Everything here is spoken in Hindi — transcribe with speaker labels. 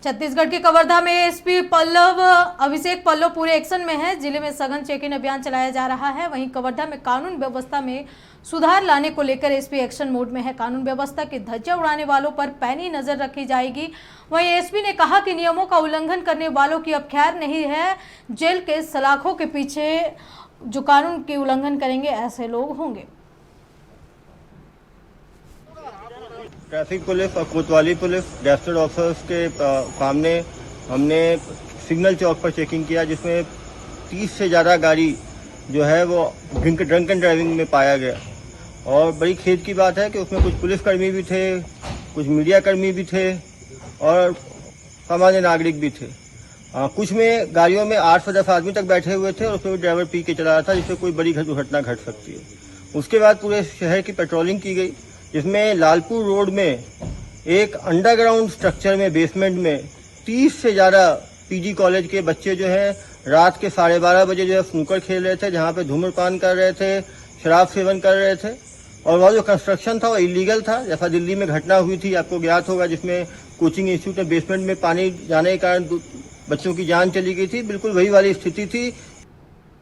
Speaker 1: छत्तीसगढ़ के कवर्धा में एसपी अभिषेक पल्लव पूरे एक्शन में है। जिले में सघन चेकिंग अभियान चलाया जा रहा है। वहीं कवर्धा में कानून व्यवस्था में सुधार लाने को लेकर एसपी एक्शन मोड में है। कानून व्यवस्था की धज्जियां उड़ाने वालों पर पैनी नजर रखी जाएगी। वहीं एसपी ने कहा कि नियमों का उल्लंघन करने वालों की अब खैर नहीं है। जेल के सलाखों के पीछे जो कानून के उल्लंघन करेंगे ऐसे लोग होंगे।
Speaker 2: ट्रैफिक पुलिस और कोतवाली पुलिस गैस्टेड ऑफिसर्स के सामने हमने सिग्नल चौक पर चेकिंग किया, जिसमें 30 से ज़्यादा गाड़ी जो है वो ड्रंकन ड्राइविंग में पाया गया। और बड़ी खेद की बात है कि उसमें कुछ पुलिसकर्मी भी थे, कुछ मीडिया कर्मी भी थे और सामान्य नागरिक भी थे। कुछ में गाड़ियों में 8 से 10 आदमी तक बैठे हुए थे और उसमें भी ड्राइवर पी के चला रहा था, जिससे कोई बड़ी दुर्घटना घट सकती है। उसके बाद पूरे शहर की पेट्रोलिंग की गई, जिसमें लालपुर रोड में एक अंडरग्राउंड स्ट्रक्चर में बेसमेंट में 30 से ज़्यादा पीजी कॉलेज के बच्चे जो है रात के 12:30 बजे जो है स्नूकर खेल रहे थे, जहाँ पे धूम्रपान कर रहे थे, शराब सेवन कर रहे थे। और वह जो कंस्ट्रक्शन था वो इलीगल था, जैसा दिल्ली में घटना हुई थी आपको ज्ञात होगा, जिसमें कोचिंग इंस्टीट्यूट में बेसमेंट में पानी जाने के कारण बच्चों की जान चली गई थी। बिल्कुल वही वाली स्थिति थी।